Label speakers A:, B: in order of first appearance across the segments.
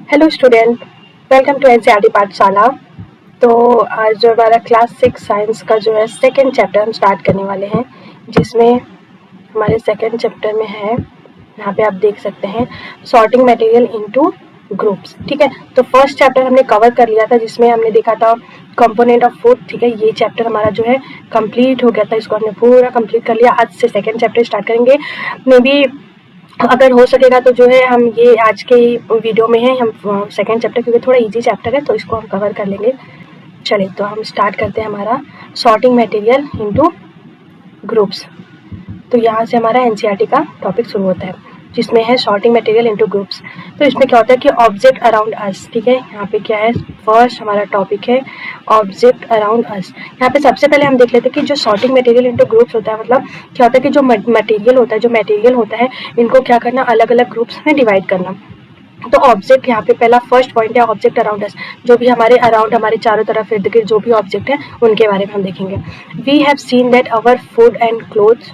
A: Hello student, welcome to NCERT Pathshala. तो आज जो हमारा क्लास 6 साइंस का जो है सेकंड चैप्टर हम स्टार्ट करने वाले हैं, जिसमें हमारे सेकंड चैप्टर में है, यहाँ पे आप देख सकते हैं, सॉर्टिंग मटेरियल इनटू ग्रुप्स। ठीक है, तो फर्स्ट चैप्टर हमने कवर कर लिया था जिसमें हमने देखा था कंपोनेंट ऑफ फूड। ठीक है, ये चैप्टर हमारा जो है कंप्लीट हो गया था, इसको हमने पूरा कंप्लीट कर लिया। आज से सेकेंड चैप्टर स्टार्ट करेंगे। मे बी अगर हो सकेगा तो जो है हम ये आज के वीडियो में है हम सेकेंड चैप्टर, क्योंकि थोड़ा इजी चैप्टर है तो इसको हम कवर कर लेंगे। चलिए तो हम स्टार्ट करते हैं हमारा सॉर्टिंग मटेरियल इनटू ग्रुप्स। तो यहाँ से हमारा एनसीईआरटी का टॉपिक शुरू होता है, जिसमें है सॉर्टिंग मटेरियल इनटू ग्रुप्स। तो इसमें क्या होता है कि ऑब्जेक्ट अराउंड अस। ठीक है, यहाँ पे क्या है, फर्स्ट हमारा टॉपिक है ऑब्जेक्ट अराउंड अस। यहाँ पे सबसे पहले हम देख लेते हैं कि जो सॉर्टिंग मटेरियल इनटू ग्रुप्स होता है, मतलब क्या होता है कि जो मटेरियल होता है इनको क्या करना, अलग अलग ग्रुप्स में डिवाइड करना। तो ऑब्जेक्ट यहाँ पे पहला फर्स्ट पॉइंट है ऑब्जेक्ट अराउंड अस। जो भी हमारे अराउंड, हमारे चारों तरफ इर्द गिर्द जो भी ऑब्जेक्ट है उनके बारे में हम देखेंगे। We have seen that our food and clothes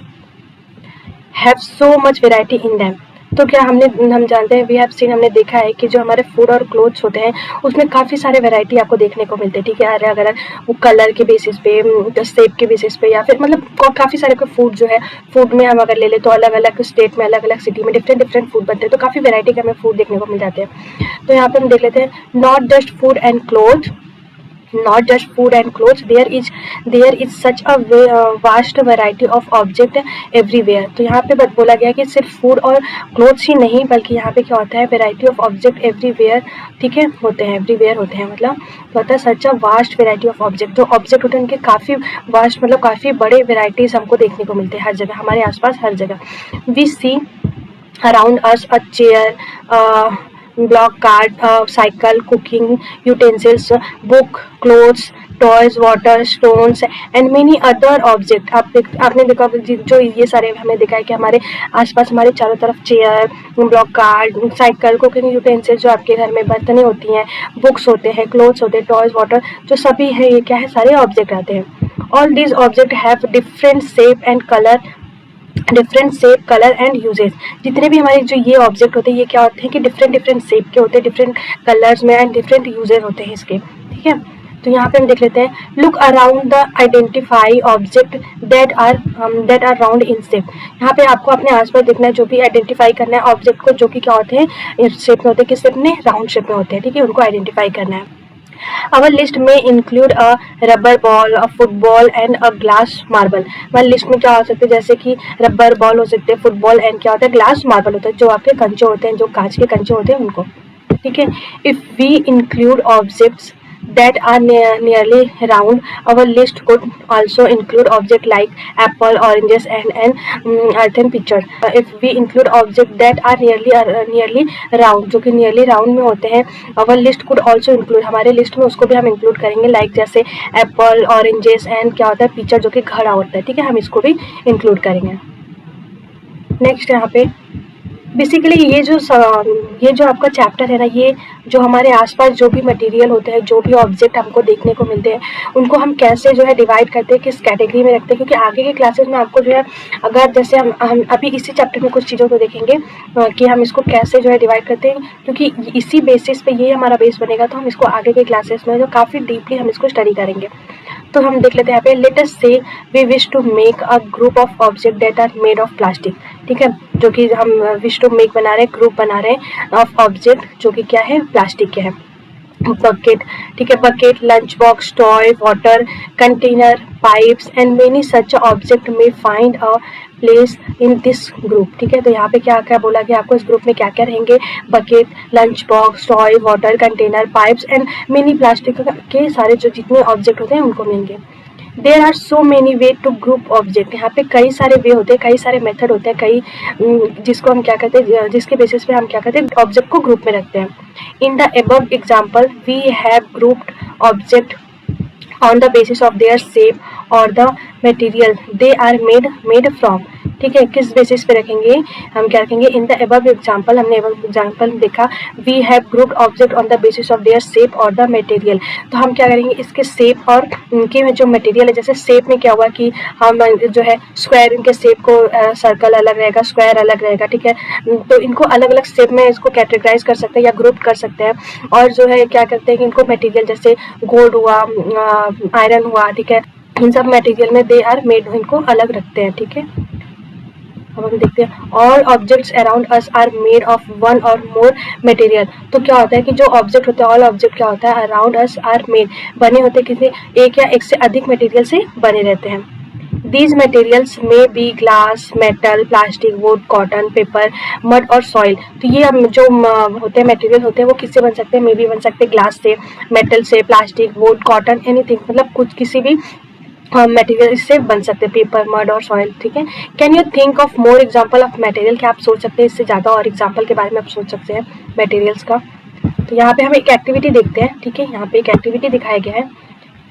A: have so much variety in them. तो क्या हम जानते हैं, वी हैव सीन, हमने देखा है कि जो हमारे फूड और क्लोथ्स होते हैं उसमें काफ़ी सारे वैरायटी आपको देखने को मिलते हैं। ठीक है, अलग अलग वो कलर के बेसिस पे, शेप के बेसिस पे, या फिर मतलब काफ़ी सारे को फूड जो है, फूड में हम अगर ले लें तो अलग अलग स्टेट में, अलग अलग सिटी में डिफरेंट फूड बनते हैं, तो काफ़ी वैरायटी के हमें फूड देखने को मिल जाते हैं। तो यहाँ पे हम देख लेते हैं, not just food and cloth, not just food and clothes, there is such a vast variety of object everywhere। तो यहाँ पे बोला गया कि सिर्फ फूड और क्लोथ्स ही नहीं, बल्कि यहाँ पे क्या होता है, वेराइटी ऑफ ऑब्जेक्ट एवरीवेयर। ठीक है, होते हैं, एवरीवेयर होते हैं, मतलब होता है such a vast variety of object. जो ऑब्जेक्ट होते हैं उनके काफ़ी वास्ट, मतलब काफ़ी बड़े वेराइटीज हमको देखने को मिलते हैं हर जगह, हमारे आसपास हर जगह। We see around us a chair, block card, cycle, cooking utensils, book, clothes, toys, water, stones and many other object. आपने देखा जो ये सारे हमने देखा है कि हमारे आसपास हमारे चारों तरफ chair, block card, cycle, cooking utensils जो आपके घर में बर्तनें होती हैं, बुक्स होते हैं, क्लोथ्स होते हैं, टॉयज, वाटर, जो सभी है ये क्या है, सारे ऑब्जेक्ट आते हैं। All these object have different shape and colour, different shape, colour and uses. जितने भी हमारे जो ये ऑब्जेक्ट होते हैं ये क्या होते हैं कि डिफरेंट शेप के होते हैं, डिफरेंट कलर्स में एंड डिफरेंट यूजेस होते हैं इसके। ठीक है, तो यहाँ पे हम देख लेते हैं, look around the identify object that are round in shape. यहाँ पे आपको अपने आसपास देखना है, जो भी आइडेंटिफाई करना है ऑब्जेक्ट को, जो कि क्या होते हैं, शेप में होते हैं, किस शेप में, राउंड शेप में होते हैं। ठीक है, उनको आइडेंटिफाई करना है। Our list may include a rubber ball, a football and a glass marble। हमारी लिस्ट में क्या हो सकते हैं, जैसे कि रबर बॉल हो सकते हैं, फुटबॉल एंड क्या होता है, ग्लास मार्बल होता है, जो आपके कंचे होते हैं, जो कांच के कंचे होते हैं उनको। ठीक है, if we include objects that are nearly round, our list could also include object like apple, oranges and an earthen picture। if we include object that are nearly round, जो कि nearly round में होते हैं, our list could also include, हमारे list में उसको भी हम इंक्लूड करेंगे, like जैसे एप्पल, ऑरेंजेस एंड क्या होता है, पिक्चर जो कि घड़ा होता है। ठीक है, हम इसको भी इंक्लूड करेंगे। नेक्स्ट यहाँ पे बेसिकली ये जो आपका चैप्टर है ना, ये जो हमारे आसपास जो भी मटेरियल होते हैं, जो भी ऑब्जेक्ट हमको देखने को मिलते हैं, उनको हम कैसे जो है डिवाइड करते हैं, किस कैटेगरी में रखते हैं, क्योंकि आगे के क्लासेस में आपको जो है, अगर जैसे हम अभी इसी चैप्टर में कुछ चीज़ों को देखेंगे कि हम इसको कैसे जो है डिवाइड करते हैं, क्योंकि इसी बेसिस पे ये हमारा बेस बनेगा, तो हम इसको आगे के क्लासेस में जो काफ़ी डीपली हम इसको स्टडी करेंगे। तो हम देख लेते हैं यहाँ पे, let us say we wish to make a group of object that are made of plastic. ठीक है, जो कि हम विश टू मेक बना रहे हैं, ग्रुप बना रहे हैं ऑफ ऑब्जेक्ट जो कि क्या है, प्लास्टिक के है। बकेट, ठीक है, bucket, lunch box, toy, water container, pipes and many such object में find a place in this group. ठीक है, तो यहाँ पे क्या क्या बोला गया आपको, इस ग्रुप में क्या क्या रहेंगे, bucket, lunch box, toy, water container, pipes and many plastic के सारे जो जितने ऑब्जेक्ट होते हैं उनको मिलेंगे। There are so many way to group object. यहाँ पे कई सारे वे होते हैं, कई सारे मेथड होते हैं, कई जिसको हम क्या कहते हैं, जिसके बेसिस पे हम क्या कहते हैं, ऑब्जेक्ट को ग्रुप में रखते हैं। In the above example we have grouped object on the basis of their shape or the material they are made from, ठीक है, किस बेसिस पे रखेंगे, हम क्या रखेंगे, इन द अबव एग्जाम्पल, हमने अबव एग्जाम्पल देखा, we have grouped object on the basis of their shape or the material. तो हम क्या करेंगे, इसके शेप और इनके जो मटेरियल है, जैसे शेप में क्या हुआ कि हम जो है स्क्वायर, इनके शेप को सर्कल अलग रहेगा, स्क्वायर अलग रहेगा, ठीक है, तो इनको अलग अलग शेप में इसको कैटेगराइज कर सकते हैं या ग्रुप कर सकते हैं। और जो है क्या करते हैं कि इनको मटेरियल जैसे गोल्ड हुआ, आयरन हुआ, ठीक है, इन सब मटेरियल में दे आर मेड, इनको अलग रखते हैं, ठीक है। अब हम देखते हैं all objects around us are made of one or more material. तो क्या होता है कि जो ऑब्जेक्ट होते हैं, ऑल ऑब्जेक्ट क्या होता है, अराउंड अस आर मेड, बने होते हैं किसी एक या एक से अधिक मटेरियल से बने रहते हैं। These materials may be glass, metal, plastic, wood, cotton, paper, mud और soil। तो ये हम जो होते हैं मटेरियल होते हैं वो किससे बन सकते हैं, मे बी बन सकते हैं ग्लास से, मेटल से, प्लास्टिक, वुड, कॉटन, एनीथिंग, मतलब कुछ किसी भी मटेरियल इससे बन सकते हैं, पेपर, मड और सॉइल, ठीक है। Can you think of more example of material, क्या आप सोच सकते हैं इससे ज़्यादा और एग्जाम्पल के बारे में आप सोच सकते हैं मटेरियल्स का। तो यहाँ पे हम एक एक्टिविटी देखते हैं, ठीक है, यहाँ पे एक एक्टिविटी दिखाया गया है।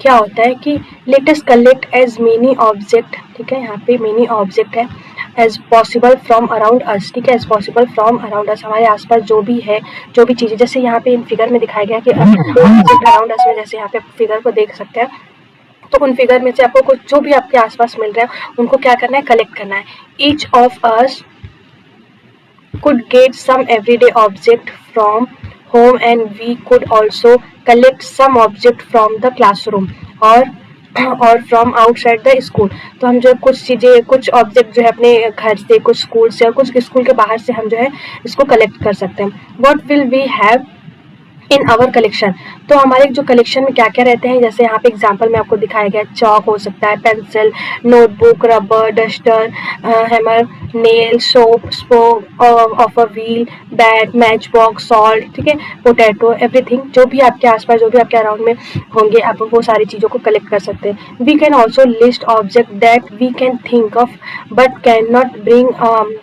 A: क्या होता है कि let us collect as many object, ठीक है, यहाँ पे मेनी ऑब्जेक्ट है, as possible from around us, ठीक है, as possible from around us, हमारे आसपास जो भी है, जो भी चीज़ें, जैसे यहाँ पे इन फिगर में दिखाया गया है कि ऑब्जेक्ट अराउंड अस में, जैसे यहाँ पे फिगर को देख सकते हैं, तो उन फिगर में से आपको कुछ जो भी आपके आसपास मिल रहा है उनको क्या करना है, कलेक्ट करना है। Each of us could get some everyday object from home and we could also collect some object from the classroom और फ्रॉम आउटसाइड द स्कूल। तो हम जो कुछ चीज़ें, कुछ ऑब्जेक्ट जो है अपने घर से, कुछ स्कूल से और कुछ स्कूल के बाहर से हम जो है इसको कलेक्ट कर सकते हैं। What will we have in our collection, तो हमारे जो कलेक्शन में क्या क्या रहते हैं, जैसे यहाँ पे एग्जांपल में आपको दिखाया गया, चॉक हो सकता है, pencil, notebook, rubber, duster, hammer, nail, soap, spoke of a wheel, bat, match box, salt, ठीक है, पोटैटो, एवरीथिंग, जो भी आपके आसपास, जो भी आपके अराउंड में होंगे, आप वो सारी चीज़ों को कलेक्ट कर सकते हैं। We can also list object that we can think of but can not bring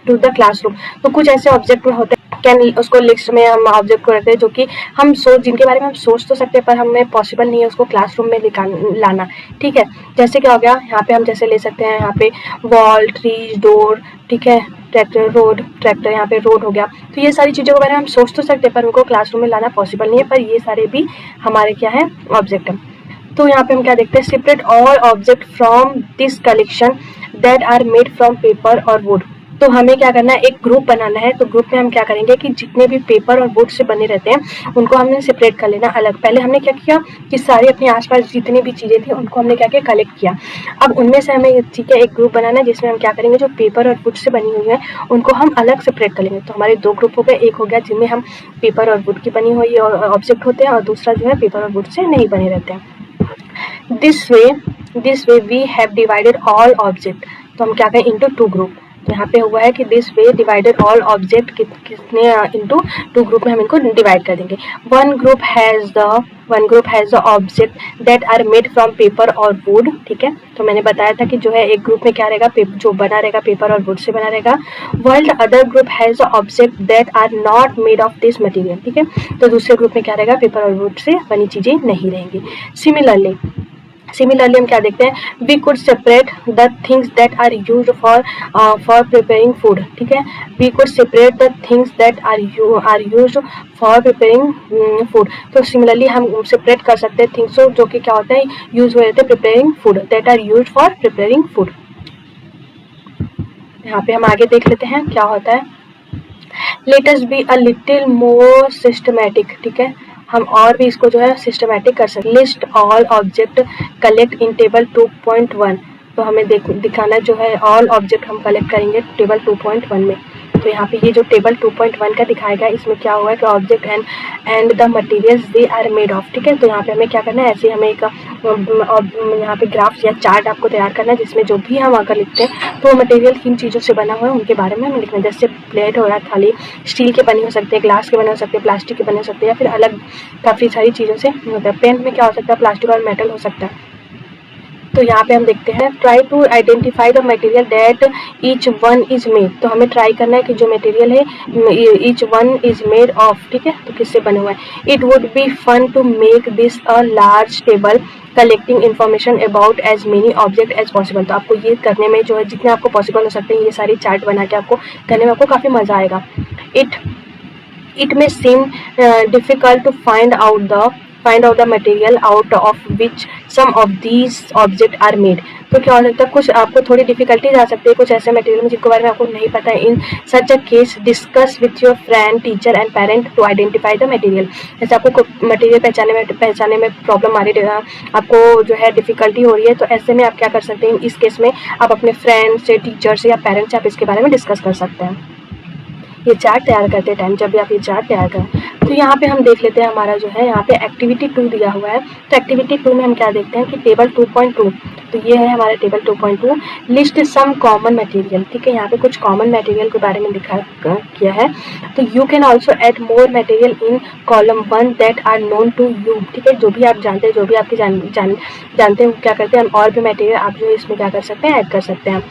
A: to the classroom. तो कुछ ऐसे ऑब्जेक्ट में होते हैं, कैन, उसको लिस्ट में हम ऑब्जेक्ट को रखते हैं जो कि हम सोच, जिनके बारे में हम सोच तो सकते हैं पर हमें पॉसिबल नहीं है उसको क्लासरूम में लाना, ठीक है। जैसे क्या हो गया, यहाँ पे हम जैसे ले सकते हैं, यहाँ पे वॉल, ट्रीज, डोर, ठीक है, ट्रैक्टर, रोड, ट्रैक्टर, यहाँ पे रोड हो गया। तो ये सारी चीज़ों के बारे में हम सोच तो सकते हैं पर उनको क्लासरूम में लाना पॉसिबल नहीं है, पर ये सारे भी हमारे क्या है, ऑब्जेक्ट है। तो यहाँ पे हम क्या देखते हैं, separate all object from this collection that are made from paper or wood. तो हमें क्या करना है, एक ग्रुप बनाना है। तो ग्रुप में हम क्या करेंगे कि जितने भी पेपर और वुड से बने रहते हैं उनको हमने सेपरेट कर लेना अलग। पहले हमने क्या किया कि सारे अपने आसपास जितनी भी चीज़ें थी उनको हमने क्या किया, कलेक्ट किया। अब उनमें से हमें, ठीक है, एक ग्रुप बनाना है जिसमें हम क्या करेंगे, जो पेपर और वुड से बनी हुई है उनको हम अलग सेपरेट कर लेंगे। तो हमारे दो ग्रुप हो गए, एक हो गया जिनमें हम पेपर और वुड की बनी हुई और ऑब्जेक्ट होते हैं और दूसरा जो है पेपर और वुड से नहीं बने रहते हैं। This way we have divided all object. तो हम क्या करें, इंटू टू ग्रुप। तो यहाँ पे हुआ है कि this way divided all object कितने, इंटू टू ग्रुप में हम इनको डिवाइड कर देंगे। One group has the object that are made from paper or wood, ठीक है। तो मैंने बताया था कि जो है एक ग्रुप में क्या रहेगा, जो बना रहेगा पेपर और वुड से बना रहेगा। While the other group has the object that are not made of this material, ठीक है। तो दूसरे ग्रुप में क्या रहेगा, पेपर और वुड से बनी चीज़ें नहीं रहेंगी। सिमिलरली हम क्या देखते हैं, we could separate the things that are used for preparing food, ठीक है। We could separate the things that are used for preparing food. तो सिमिलरली हम सेपरेट कर सकते हैं थिंग्स जो कि क्या होता है, यूज हो जाते हैं preparing food, that are used for preparing food. यहाँ पे हम आगे देख लेते हैं क्या होता है। Let us be a little more systematic, ठीक है, हम और भी इसको जो है सिस्टमैटिक कर सकते। लिस्ट ऑल ऑब्जेक्ट कलेक्ट इन टेबल 2.1। तो हमें दिखाना जो है ऑल ऑब्जेक्ट हम कलेक्ट करेंगे टेबल 2.1 में। तो यहाँ पे ये जो टेबल 2.1 का दिखाया गया, इसमें क्या हुआ है कि object and the materials they are made of, ठीक है। तो यहाँ पे हमें क्या करना है, ऐसे हमें एक यहाँ पे ग्राफ या चार्ट आपको तैयार करना है जिसमें जो भी हम अगर लिखते हैं तो मटेरियल किन चीज़ों से बना हुआ है उनके बारे में हमें लिखना है। जैसे प्लेट हो गया, थाली स्टील के बने हो सकते हैं, ग्लास के बने हो सकते हैं, प्लास्टिक के बने हो सकते हैं, या फिर अलग काफ़ी सारी चीज़ों से होता है। पेन में क्या हो सकता है, प्लास्टिक और मेटल हो सकता है। तो यहाँ पे हम देखते हैं try to identify the material that each one is made. तो हमें ट्राई करना है कि जो मटेरियल है each one is made of, ठीक है, तो किससे बने हुआ है। It would be fun to make this a large table collecting information about as many object as possible. तो आपको ये करने में जो है जितने आपको पॉसिबल हो सकते हैं ये सारी चार्ट बना के आपको करने में आपको काफ़ी मज़ा आएगा। It may seem difficult to find out the material out of which some of these objects are made। तो क्या हो सकता है कुछ आपको थोड़ी डिफिकल्टीज आ सकती है कुछ ऐसे मटेरियल में जिनके बारे में आपको नहीं पता है। In such a case discuss with your friend teacher and parent to identify the material. जैसे आपको मटेरियल पहचाने में प्रॉब्लम आ रही है, आपको जो है डिफिकल्टी हो रही है, तो ऐसे में आप क्या कर सकते हैं, इस केस में आप अपने फ्रेंड से, टीचर से या पेरेंट्स से आप इसके बारे में डिस्कस कर सकते हैं ये चार्ट तैयार करते टाइम। जब भी आप ये चार्ट तैयार करें तो यहाँ पे हम देख लेते हैं हमारा जो है यहाँ पे एक्टिविटी 2 दिया हुआ है। तो एक्टिविटी 2 में हम क्या देखते हैं कि टेबल 2.2, तो ये है हमारा table 2.2, list some common material. ठीक है, यहाँ पे कुछ कॉमन मटेरियल के बारे में किया है। तो you can also add more material in column 1 that are known to you. ठीक है, जो भी आप जानते हैं, जो भी आपके जानते हैं क्या करते हैं हम, और भी मटेरियल आप जो इसमें क्या कर सकते हैं, ऐड कर सकते हैं।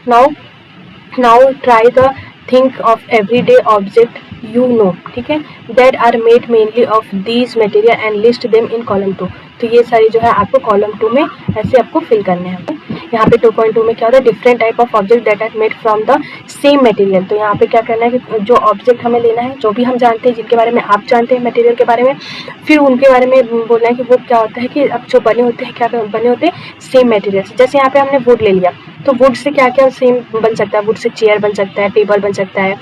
A: Now try the think of everyday object you know, ठीक है, that are made mainly of these material and list them in column 2। तो ये सारी जो है आपको कॉलम 2 में ऐसे आपको फिल करने हैं। यहाँ पे 2.2 में क्या होता है, different type of object that are made from the same material. तो यहाँ पे क्या करना है कि जो ऑब्जेक्ट हमें लेना है, जो भी हम जानते हैं, जिनके बारे में आप जानते हैं मटेरियल के बारे में, फिर उनके बारे में बोलना है कि वो क्या होता है कि अब जो बने होते हैं, क्या बने होते हैं, सेम मटेरियल से। जैसे यहाँ पे हमने वुड ले लिया, तो वुड से क्या क्या सेम बन सकता है, वुड से चेयर बन सकता है, टेबल बन सकता है,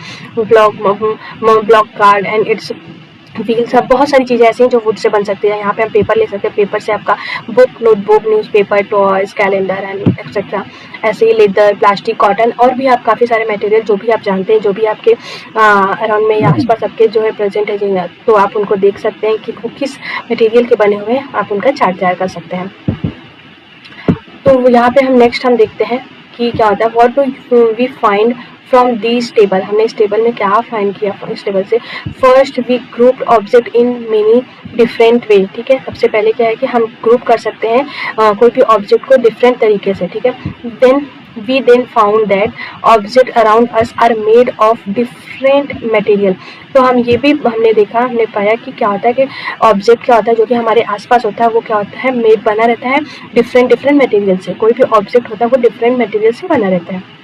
A: block card and it's wheels, सब बहुत सारी चीज़ें ऐसी हैं जो वुड से बन सकती है। यहाँ पे हम पेपर ले सकते हैं, पेपर से आपका book, notebook, newspaper, toys, calendar and etcetera. ऐसे ही लेदर, प्लास्टिक, कॉटन और भी आप काफ़ी सारे मटेरियल जो भी आप जानते हैं, जो भी आपके अराउंड में या आसपास आपके जो है प्रेजेंट है, तो आप उनको देख सकते हैं कि वो किस मटेरियल के बने हुए हैं, आप उनका चार्ट तैयार कर सकते हैं। तो यहाँ पे हम नेक्स्ट हम देखते हैं कि क्या होता है, what do we find from this table. हमने इस टेबल में क्या फाइंड किया इस टेबल से। First we group object in many different way. ठीक है, सबसे पहले क्या है कि हम ग्रुप कर सकते हैं कोई भी ऑब्जेक्ट को डिफरेंट तरीके से। ठीक है, then we then found that objects around us are made of different material। तो हम ये भी हमने देखा, हमने पाया कि क्या होता है कि ऑब्जेक्ट क्या होता है जो कि हमारे आसपास होता है, वो क्या होता है, मेड बना रहता है डिफरेंट मटेरियल से। कोई भी ऑब्जेक्ट होता है वो डिफरेंट मटेरियल से बना रहता है।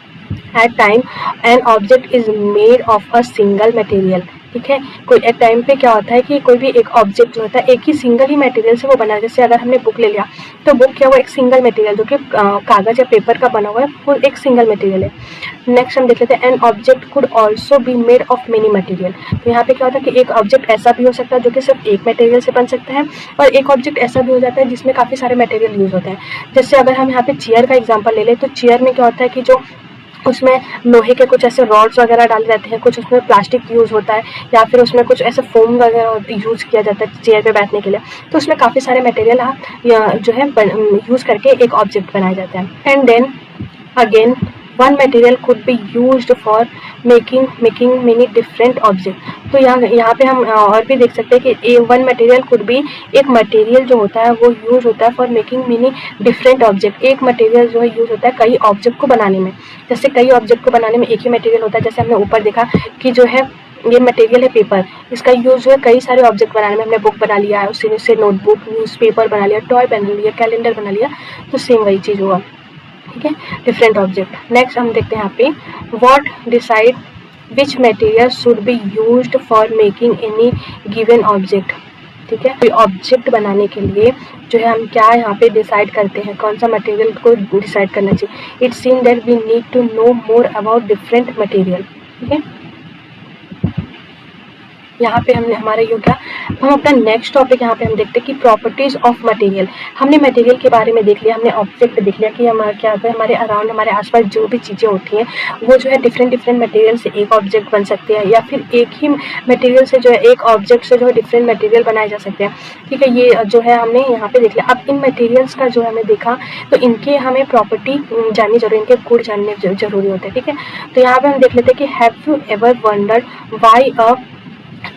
A: At time an object is made of a single material. ठीक है, कोई एक टाइम पे क्या होता है कि कोई भी एक ऑब्जेक्ट जो होता है एक ही सिंगल ही मटेरियल से वो बना है। जैसे अगर हमने बुक ले लिया तो बुक क्या, वो एक सिंगल मटेरियल जो कि कागज या पेपर का बना हुआ है, वो एक सिंगल मटेरियल है। नेक्स्ट हम देख लेते हैं, an object could also be made of many material. तो यहाँ पे क्या होता है कि एक ऑब्जेक्ट ऐसा भी हो सकता है जो कि सिर्फ एक मटेरियल से बन सकता है, और एक ऑब्जेक्ट ऐसा भी हो जाता है जिसमें काफ़ी सारे मटेरियल यूज होते हैं। जैसे अगर हम यहाँ पे चेयर का एग्जाम्पल ले लें, तो चेयर में क्या होता है कि जो उसमें लोहे के कुछ ऐसे रॉड्स वगैरह डाले जाते हैं, कुछ उसमें प्लास्टिक यूज़ होता है, या फिर उसमें कुछ ऐसे फोम वगैरह यूज़ किया जाता है चेयर पे बैठने के लिए। तो उसमें काफ़ी सारे मटेरियल आप जो है यूज़ करके एक ऑब्जेक्ट बनाया जाता है। And then again one material could be used for making many different object. तो यहाँ पे हम और भी देख सकते हैं कि वन मटेरियल कुड बी, एक मटेरियल जो होता है वो यूज होता है for making many different object. एक मटेरियल जो है यूज होता है कई ऑब्जेक्ट को बनाने में। जैसे कई ऑब्जेक्ट को बनाने में एक ही मटेरियल होता है, जैसे हमने ऊपर देखा कि जो है ये मटेरियल है पेपर, इसका यूज जो है कई सारे ऑब्जेक्ट बनाने में। हमने बुक बना लिया है, उससे नोटबुक, न्यूज़पेपर बना लिया, टॉय बना लिया, कैलेंडर बना लिया, तो सेम वही चीज़ हुआ। ठीक है, डिफरेंट ऑब्जेक्ट। नेक्स्ट हम देखते हैं यहाँ पे, what decide which material should be used for making any given object. ठीक है, कोई ऑब्जेक्ट बनाने के लिए जो है हम क्या यहाँ पे डिसाइड करते हैं, कौन सा मटेरियल को डिसाइड करना चाहिए। It seem that we need to know more about different material. ठीक है, यहाँ पे हमने हमारा ये क्या, हम अपना नेक्स्ट टॉपिक यहाँ पे हम देखते हैं कि प्रॉपर्टीज ऑफ मटेरियल। हमने मटेरियल के बारे में देख लिया, हमने ऑब्जेक्ट देख लिया कि हमारा क्या होता है, हमारे अराउंड, हमारे आसपास जो भी चीज़ें होती हैं वो जो है डिफरेंट मटेरियल से एक ऑब्जेक्ट बन सकते हैं, या फिर एक ही मटेरियल से जो है एक ऑब्जेक्ट से जो है डिफरेंट मटेरियल बनाए जा सकते हैं। ठीक है, ये जो है हमने यहाँ पे देख लिया। अब इन मटेरियल्स का जो है हमें देखा, तो इनके हमें प्रॉपर्टी जाननी जरूरी, इनके गुण जानने जरूरी होते हैं। ठीक है, तो यहाँ पे हम देख लेते हैं कि have you ever wondered why a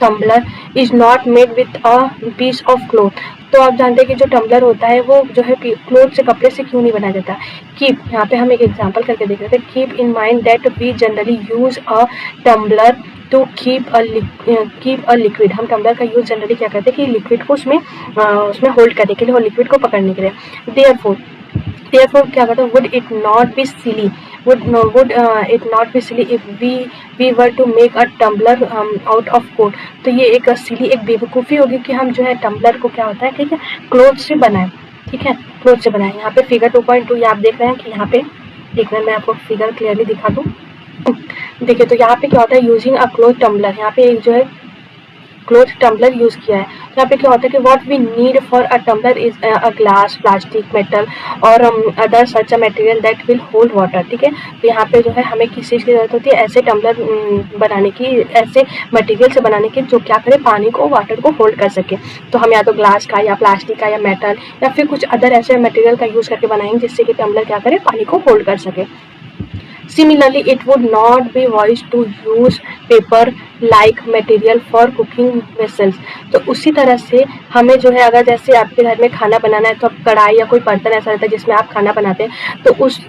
A: tumbler is not made with a piece of cloth। तो आप जानते हैं कि जो टम्बलर होता है वो जो है क्लोथ से, कपड़े से क्यों नहीं बनाया जाता। कीप, यहाँ पे हम एक एग्जांपल करके देख रहे थे। Keep in mind that we generally use a tumbler to keep a liquid. हम टम्बलर का यूज जनरली क्या करते हैं कि लिक्विड को उसमें होल्ड करने के लिए और लिक्विड को पकड़ने के लिए। Therefore क्या कहते हैं, would it not be silly if we were to make a tumbler out of coat। तो ये एक सिली, एक बेवकूफ़ी होगी कि हम जो है टम्बलर को क्या होता है, ठीक है, क्लोथ से बनाएं, ठीक है, क्लोथ से बनाएं। यहाँ पे फिगर 2.2 ये आप देख रहे हैं कि यहाँ पे देख रहे हैं, मैं आपको फिगर क्लियरली दिखा दूँ। देखिए तो यहाँ पे क्या होता है, यूजिंग अ क्लोथ टम्बलर, यहाँ पे एक जो है क्लोथ टम्बलर यूज किया है। यहाँ पे क्या होता है कि what we need for a tumbler is a glass, plastic, metal और other such a material that will hold water, ठीक है। तो यहाँ पे जो है हमें किस चीज़ की जरूरत होती है, ऐसे टम्बलर बनाने की, ऐसे मटेरियल से बनाने की जो क्या करे, पानी को, वाटर को होल्ड कर सके। तो हम या तो ग्लास का या प्लास्टिक का या मेटल या फिर कुछ अदर ऐसे मटेरियल का यूज करके बनाएंगे जिससे कि टम्बलर क्या करे, पानी को होल्ड कर सके। Similarly, it would not be wise to use paper-like material for cooking vessels। तो उसी तरह से हमें जो है, अगर जैसे आपके घर में खाना बनाना है तो कढ़ाई या कोई बर्तन ऐसा रहता है जिसमें आप खाना बनाते हैं, तो उस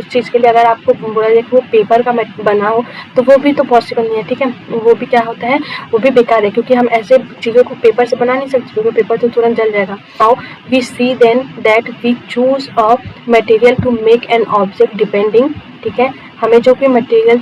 A: चीज़ के लिए अगर आपको बोला जाए कि वो पेपर का बनाओ तो वो भी तो पॉसिबल नहीं है, ठीक है। वो भी क्या होता है, वो भी बेकार है, क्योंकि हम ऐसे चीज़ों को पेपर से बना नहीं सकते, क्योंकि पेपर तो तुरंत जल जाएगा। Now we see then that we choose a material to make an object depending, ठीक है। हमें जो भी मटेरियल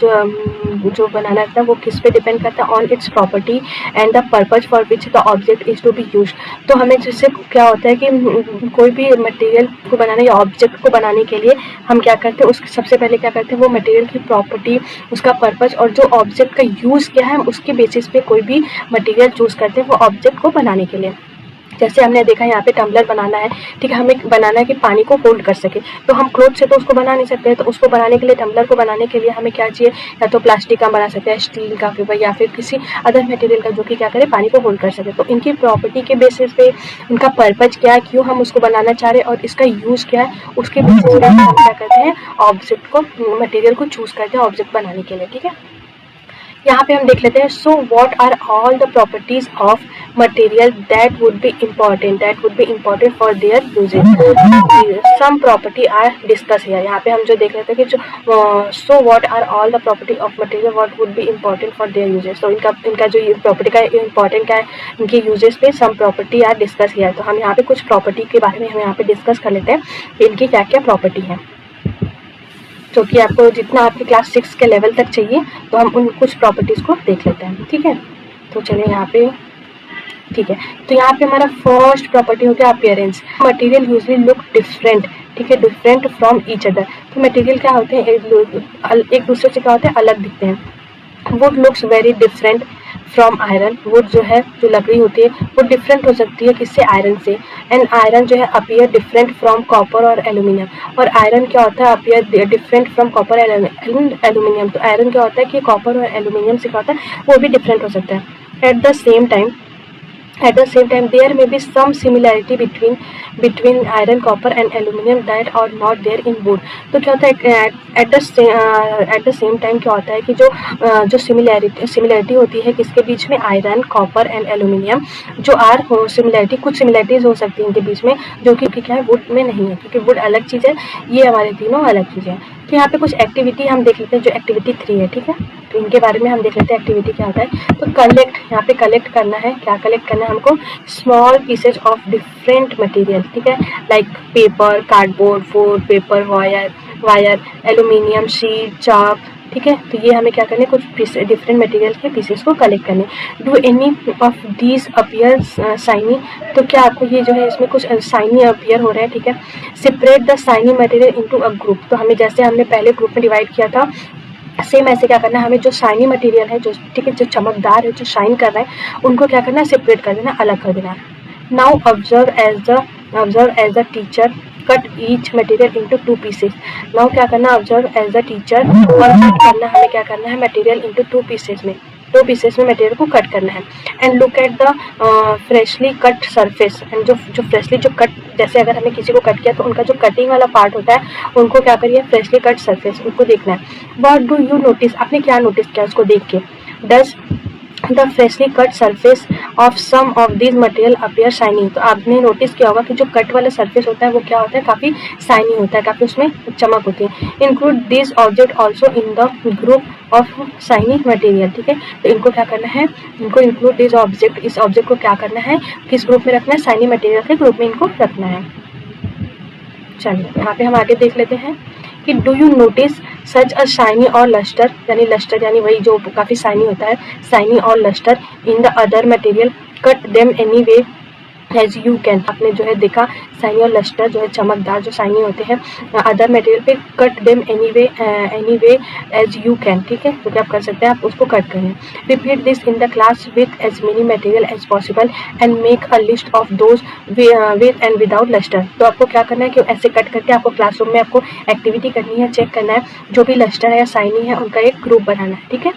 A: जो बनाना था वो किस पे डिपेंड करता है, on its property and the purpose for which the object is to be use. तो हमें जिससे क्या होता है कि कोई भी मटेरियल को बनाने या ऑब्जेक्ट को बनाने के लिए हम क्या करते हैं, उसके सबसे पहले क्या करते हैं, वो मटेरियल की प्रॉपर्टी, उसका पर्पज और जो ऑब्जेक्ट का यूज़ क्या है, हम उसके बेसिस पे कोई भी मटेरियल चूज़ करते हैं वो ऑब्जेक्ट को बनाने के लिए। जैसे हमने देखा यहाँ पे टम्बलर बनाना है, ठीक है, हमें बनाना है कि पानी को होल्ड कर सके, तो हम क्लोथ से तो उसको बना नहीं सकते हैं। तो उसको बनाने के लिए, टम्बलर को बनाने के लिए हमें क्या चाहिए, या तो प्लास्टिक का बना सकते हैं, स्टील का पेपर या फिर किसी अदर मटेरियल का जो कि क्या करे, पानी को होल्ड कर सके। तो इनकी प्रॉपर्टी के बेसिस पे, उनका पर्पज क्या है, क्यों हम उसको बनाना चाह रहे हैं और इसका यूज़ क्या है, उसके बेसिस पे हम क्या करते हैं, ऑब्जेक्ट को, मटेरियल को चूज़ करते हैं ऑब्जेक्ट बनाने के लिए, ठीक है। यहाँ पे हम देख लेते हैं, so what are all the properties of material that would be important for their uses. Some property are discuss here. यहाँ पे हम जो देख लेते हैं कि जो so what are all the property of material what would be important for their uses. तो इनका जो प्रॉपर्टी का इम्पॉर्टेंट क्या है, इनके यूजेज पे some property are discuss here. तो हम यहाँ पे कुछ प्रॉपर्टी के बारे में हम यहाँ पे डिस्कस कर लेते हैं, इनकी क्या क्या प्रॉपर्टी है, जो कि आपको जितना आपके क्लास 6 के लेवल तक चाहिए, तो हम उन कुछ प्रॉपर्टीज़ को देख लेते हैं, ठीक है। तो चलिए यहाँ पे, ठीक है, तो यहाँ पे हमारा फर्स्ट प्रॉपर्टी हो गया appearance. Material usually look different, ठीक है, डिफरेंट फ्रॉम ईच अदर। तो मटेरियल क्या होते हैं, एक दूसरे से क्या होते हैं, अलग दिखते हैं। Would looks very different from iron. Would जो है, जो लकड़ी होती है वो डिफरेंट हो सकती है किससे, आयरन से। एंड आयरन जो है अपीयर डिफरेंट फ्रॉम कॉपर और एल्यूमिनियम। और आयरन क्या होता है, appear different from copper and aluminium. तो आयरन क्या होता है कि कॉपर और एल्यूमिनियम से क्या होता है, वो भी डिफरेंट हो सकता है। At the same time there may be some similarity between iron, copper and aluminum that are not there in wood। तो क्या होता है, at the same time क्या होता है कि जो सिमिलैरिटी होती है किसके बीच में, आयरन, कॉपर एंड एल्यूमिनियम, जो सिमिलैरिटी, कुछ सिमिलैरिटीज हो सकती हैं इनके बीच में, जो कि क्या है, वुड में नहीं है, क्योंकि वुड अलग चीज़ है, ये हमारे तीनों अलग चीज़ें हैं। तो यहाँ पे कुछ एक्टिविटी हम देख लेते हैं, जो एक्टिविटी 3 है, ठीक है। तो इनके बारे में हम देख लेते हैं एक्टिविटी क्या होता है। तो कलेक्ट, यहाँ पे कलेक्ट करना है, क्या कलेक्ट करना है हमको, small pieces of different material, ठीक है, like paper, cardboard, wood, paper, wire, aluminium sheet, chalk, ठीक है। तो ये हमें क्या करने, कुछ डिफरेंट मटेरियल के पीसेस को कलेक्ट करने। Do any of these appear shiny. तो क्या आपको ये जो है, इसमें कुछ शाइनी अपीयर हो रहा है, ठीक है। Separate the shiny material into a group. तो हमें जैसे हमने पहले ग्रुप में डिवाइड किया था, सेम ऐसे क्या करना है, हमें जो शाइनी मटेरियल है, जो ठीक है, जो चमकदार है, जो शाइन कर रहा है, उनको क्या करना है, सेपरेट कर देना, अलग कर देना। Now observe as the teacher cut each material into 2 pieces. Now क्या करना, ऑब्जर्व एज द टीचर, और कट करना, हमें क्या करना है, मटेरियल इनटू 2 पीसेस में, 2 पीसेस में मटेरियल को कट करना है। And look at the freshly cut surface. And जो फ्रेशली जो कट, जैसे अगर हमें किसी को कट किया तो उनका जो कटिंग वाला पार्ट होता है, उनको क्या करिए, फ्रेशली कट सरफेस, उनको देखना है। व्हाट डू यू नोटिस, आपने क्या नोटिस किया उसको देख के। Does the freshly cut surface of some of this material appear shiny. तो आपने नोटिस किया होगा कि जो कट वाला सरफेस होता है वो क्या होता है, काफ़ी शाइनी होता है, काफ़ी उसमें चमक होती है। Include this object also in the group of shiny material, ठीक है। तो इनको क्या करना है, इनको इंक्लूड दिस ऑब्जेक्ट, इस ऑब्जेक्ट को क्या करना है, किस ग्रुप में रखना है, शाइनी मटेरियल के ग्रुप में इनको रखना है। चलिए यहाँ पे हम आगे देख लेते हैं कि do you notice such a shiny or lustre, यानी लस्टर यानी वही जो काफ़ी शाइनी होता है, shiny or lustre in the other material, cut them any way as you can. आपने जो है देखा शाइनी और लस्टर जो है चमकदार जो शाइनी होते हैं अदर मटेरियल पे, cut them any way as you can, ठीक है, क्योंकि आप कर सकते हैं, आप उसको कट करें। Repeat this in the class with as many material as possible and make a list of those with and without lustre. तो आपको क्या करना है कि ऐसे कट करके आपको क्लासरूम में आपको एक्टिविटी करनी है, चेक करना है जो भी लस्टर है या शाइनी है उनका एक ग्रुप बनाना है, ठीक है।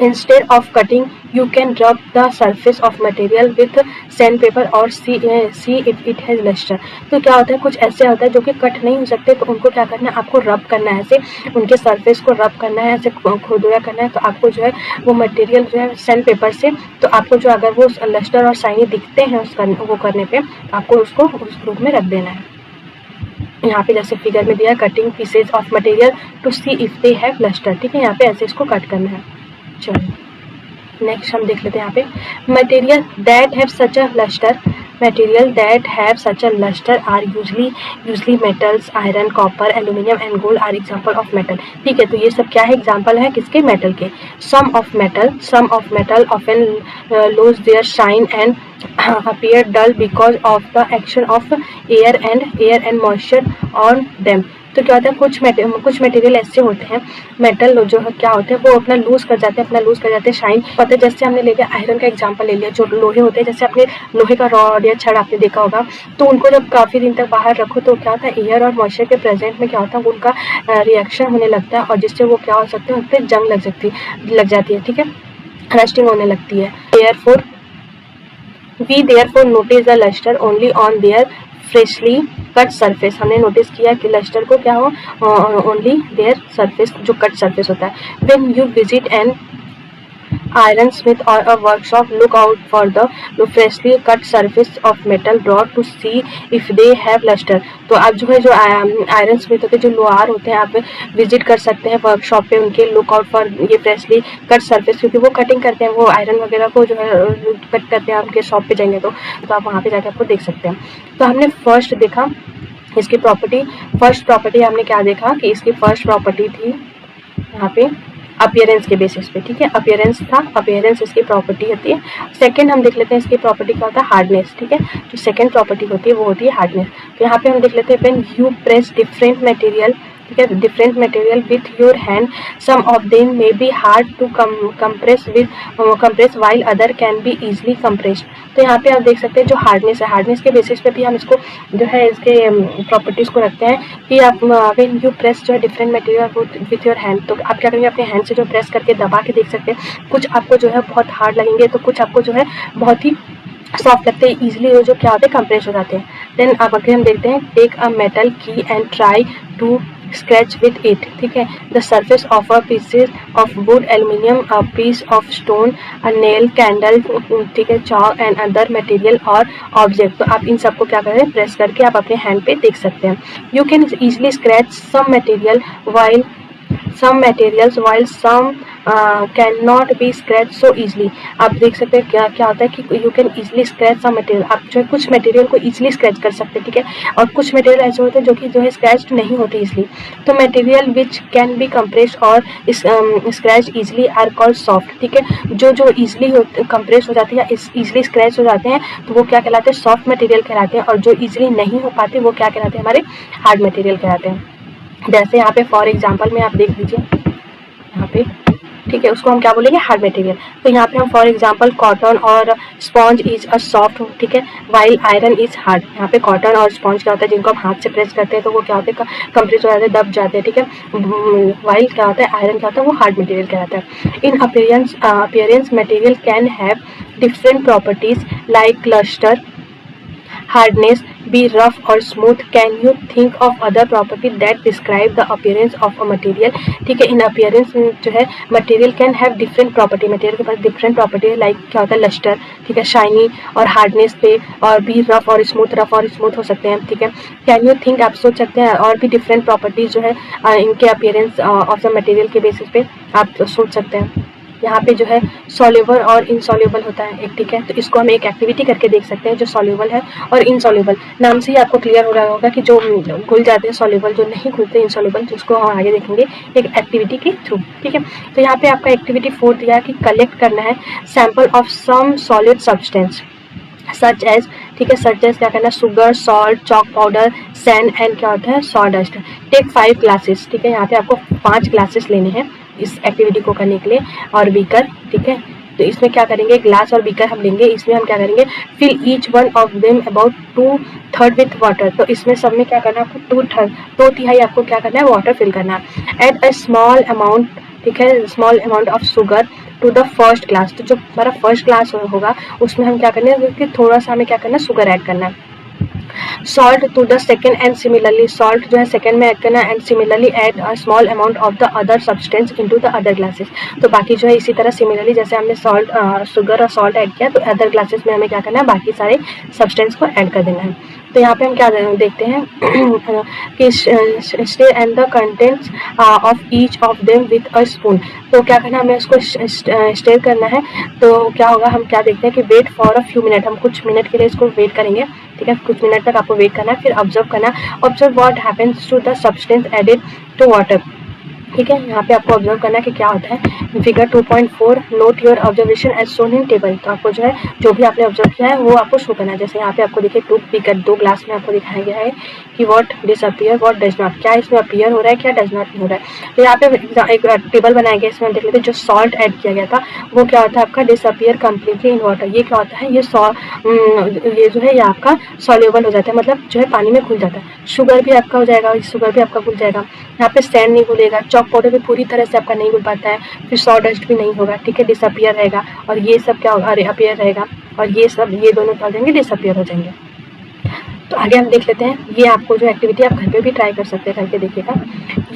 A: Instead of cutting, you can rub the surface of material with sandpaper or see if it has luster। तो क्या होता है, कुछ ऐसे होता है जो कि कट नहीं हो सकते, तो उनको क्या करना है, आपको रब करना है, ऐसे उनके सरफेस को रब करना है, ऐसे खुरदुरा करना है। तो आपको जो है वो मटेरियल जो है सैंड पेपर से, तो आपको जो अगर वो लस्टर और शाइनी दिखते हैं वो करने पे, आपको उसको उस ग्रुप में रख देना है। यहाँ पे जैसे फिगर में दिया है, cutting pieces of material to see if they have lustre, ठीक है, यहाँ पे ऐसे इसको कट करना है। चलो नेक्स्ट हम देख लेते हैं यहाँ पे, material that have such a lustre, material that have such a lustre are usually metals, iron, copper, aluminium and gold are example of metal, ठीक है। तो ये सब क्या है, एग्जांपल है किसके, मेटल के। Some of metal often lose their shine and appear dull because of the action of air and moisture on them। तो क्या होता है, कुछ मटेरियल ऐसे होते हैं, मेटल जो है क्या होते हैं, वो अपना लूज कर जाते हैं, शाइन पता है। जैसे हमने ले लिया आयरन का एग्जांपल ले लिया, जो लोहे होते हैं, जैसे आपने लोहे का रॉड या छड़ आपने देखा होगा, तो उनको जब काफ़ी दिन तक बाहर रखो तो क्या होता है, एयर और मॉइस्चर के प्रेजेंट में क्या होता है, उनका रिएक्शन होने लगता है और जिससे वो क्या हो सकते हैं, उन पर जंग लग जाती है, ठीक है, रस्टिंग होने लगती है। We therefore notice the luster only on their freshly cut surface। हमने नोटिस किया कि लस्टर को क्या हो, ओनली देयर सरफेस, जो कट सरफेस होता है। When you visit an iron smith or a workshop, look out for the freshly cut surface of metal rod to see if they have luster। तो आप जो है, जो आयरन स्मिथ होते हैं, जो लोहार होते हैं, आप विजिट कर सकते हैं वर्कशॉप पे, उनके लुक आउट फॉर ये फ्रेशली कट सरफेस, क्योंकि वो कटिंग करते हैं, वो आयरन वगैरह को जो है कट करते हैं। उनके शॉप पे जाएंगे तो आप वहाँ पे जाके आपको देख सकते हैं। तो हमने फर्स्ट देखा इसकी फर्स्ट प्रॉपर्टी हमने क्या देखा कि इसकी फर्स्ट प्रॉपर्टी थी यहाँ पे अपीयरेंस के बेसिस पे, ठीक है, अपीयरेंस था, अपीयरेंस इसकी प्रॉपर्टी होती है। सेकंड हम देख लेते हैं इसकी प्रॉपर्टी क्या होता है, हार्डनेस, ठीक है, जो सेकंड प्रॉपर्टी होती है वो होती है हार्डनेस। तो यहाँ पे हम देख लेते हैं, when you press different material, ठीक है, different material with your hand, some of them may be hard to compress while other can be easily compressed. तो यहाँ पे आप देख सकते हैं जो हार्डनेस है, हार्डनेस के बेसिस पे भी हम इसको जो है इसके प्रॉपर्टीज़ को रखते हैं कि आप व्हेन यू प्रेस जो है different material with your hand, तो आप क्या करेंगे, अपने हैंड से जो प्रेस करके दबा के देख सकते हैं, कुछ आपको जो है बहुत हार्ड लगेंगे, तो कुछ आपको जो है बहुत ही सॉफ्ट लगते हैं, इजीली वो जो क्या होते हैं, कंप्रेस हो जाते हैं। देन अब अगर हम देखते हैं, take a metal key and try to scratch with it, ठीक है, the surface of a pieces of wood, aluminium, a piece of stone, a nail, candle, ठीक है, chalk and other material or object। तो आप इन सबको क्या करें, press करके आप अपने हैंड पे देख सकते हैं। You can easily scratch some materials while some cannot be scratched so easily। आप देख सकते हैं क्या होता है कि you can easily scratch some material, आप जो है कुछ मटेरियल को easily scratch कर सकते हैं, ठीक है, और कुछ मटेरियल ऐसे होते हैं जो कि जो है scratched नहीं होते easily। तो material which can be compressed और scratched easily are called soft, ठीक है, जो easily compress हो जाती है या easily scratch हो जाते हैं तो वो क्या कहलाते हैं, सॉफ्ट मटेरियल कहलाते हैं, और जो easily नहीं हो पाते वो क्या कहलाते हैं, हमारे हार्ड मटेरियल कहलाते हैं। जैसे यहाँ पे फॉर एग्जांपल में आप देख लीजिए यहाँ पे, ठीक है, उसको हम क्या बोलेंगे, हार्ड मटेरियल। तो यहाँ पे हम फॉर एग्जांपल कॉटन और स्पॉन्ज इज अ सॉफ्ट, ठीक है, वाइल आयरन इज हार्ड। यहाँ पे कॉटन और स्पॉन्ज क्या होता है, जिनको हम हाथ से प्रेस करते हैं तो वो क्या होते हैं, कंप्रेस हो जाते हैं, दब जाते हैं, ठीक है। वाइल क्या होता है, आयरन क्या होता है, वो हार्ड मटेरियल कहलाता है। In appearance material can have different properties like lustre, hardness, be rough or smooth? Can you think of other property that describe the appearance of a material? ठीक है, इन appearance जो है material can have different property, material के पास different property है, like क्या होता है luster, ठीक है, shiny और hardness पे, और be rough और smooth हो सकते हैं, ठीक है। Can you think, आप सोच सकते हैं और भी different properties जो है इनके appearance of the material के basis पे आप सोच सकते हैं। यहाँ पे जो है सॉल्युबल और इनसॉल्युबल होता है एक, ठीक है। तो इसको हम एक एक्टिविटी करके देख सकते हैं, जो सॉल्युबल है और इनसॉल्युबल। नाम से ही आपको क्लियर हो रहा होगा कि जो घुल जाते हैं सॉल्युबल, जो नहीं घुलते इनसॉल्युबल, जिसको हम आगे देखेंगे एक एक्टिविटी के थ्रू, ठीक है। तो यहाँ पे आपका एक्टिविटी 4 दिया है कि कलेक्ट करना है sample of some solid substance such as, ठीक है, सच एज क्या करना है, sugar, salt, chalk powder, sand and क्या होता है, सॉडस्ट। टेक 5 ग्लासेस, ठीक है, यहाँ पे आपको 5 ग्लासेस लेने हैं इस एक्टिविटी को करने के लिए, और बीकर, ठीक है। तो इसमें क्या करेंगे, ग्लास और बीकर हम लेंगे, इसमें हम क्या करेंगे, fill each one of them about 2/3 with water. तो इसमें सब में क्या करना है आपको 2/3, 2/3 आपको क्या करना है, वाटर फिल करना है। एड अ स्मॉल अमाउंट, ठीक है, small amount of sugar to the first glass. तो जो हमारा फर्स्ट ग्लास होगा उसमें हम क्या करना है कि थोड़ा सा हमें क्या करना है, शुगर ऐड करना है। Salt to the second and similarly, salt जो है सेकेंड में ऐड करना है, and similarly add a small amount of the other substance into the other glasses. तो बाकी जो है इसी तरह सिमिलरली जैसे हमने सॉल्ट, शुगर और सॉल्ट ऐड किया, तो अदर ग्लासेस में हमें क्या करना है, बाकी सारे सब्सटेंस को ऐड कर देना है। तो यहाँ पे हम क्या देखते हैं कि stay and the contents of each of them with a spoon. तो क्या करना है, हमें उसको स्टेयर करना है। तो क्या होगा, हम क्या देखते हैं कि wait for a few minute, हम कुछ मिनट के लिए इसको वेट करेंगे, ठीक है, कुछ मिनट तक आपको वेट करना है। फिर ऑब्जर्व करना, observe what happens to the substance added to water, ठीक है। यहाँ पे आपको ऑब्जर्व करना है कि क्या होता है। Figure 2.4 note your observation as shown in table. तो आपको जो है जो भी आपने ऑब्जर्व किया है वो आपको शो करना है। जैसे यहाँ पे आपको देखिए 2 फिगर 2 ग्लास में आपको दिखाया गया है कि what disappear what does not, क्या इसमें अपीयर हो रहा है, क्या डज नॉट हो रहा है। तो यहाँ पे एक टेबल बनाया गया, इसमें हम देख लेते हैं। जो सॉल्ट ऐड किया गया था वो क्या होता है आपका डिसअपियर कम्प्लीटली इन वाटर। ये क्या होता है, ये जो है ये आपका सॉल्युबल हो जाता है, मतलब जो है पानी में घुल जाता है। शुगर भी आपका हो जाएगा, शुगर भी आपका घुल जाएगा। यहाँ पे सैंड नहीं घुलेगा, चॉक पाउडर भी पूरी तरह से आपका नहीं घुल पाता है, फिर सॉडस्ट भी नहीं होगा, ठीक है, डिसअपियर रहेगा। और ये सब क्या होगा, अरे अपियर रहेगा, और ये सब, ये दोनों क्या हो जाएंगे, डिसअपियर हो जाएंगे। तो आगे हम देख लेते हैं। ये आपको जो एक्टिविटी आप घर पे भी ट्राई कर सकते हैं, करके देखिएगा।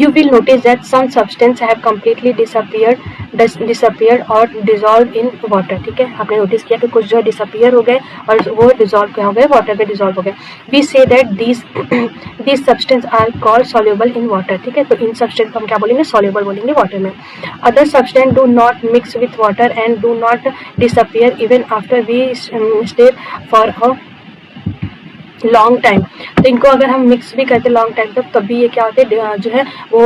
A: You will notice that some substance have completely disappeared or dissolved in water, ठीक है। आपने नोटिस किया कि कुछ जो डिसअपियर हो गए और वो डिजॉल्व क्या हो गए, वाटर में डिजॉल्व हो गए। We say that these substance are called soluble in water, ठीक है। तो इन सब्सटेंस को हम क्या बोलेंगे, सॉल्युबल बोलेंगे वाटर में। Other substance do not mix with water and do not disappear even after we stay for a long time. तो इनको अगर हम मिक्स भी करते लॉन्ग टाइम तक, तब भी ये क्या होते हैं, जो है वो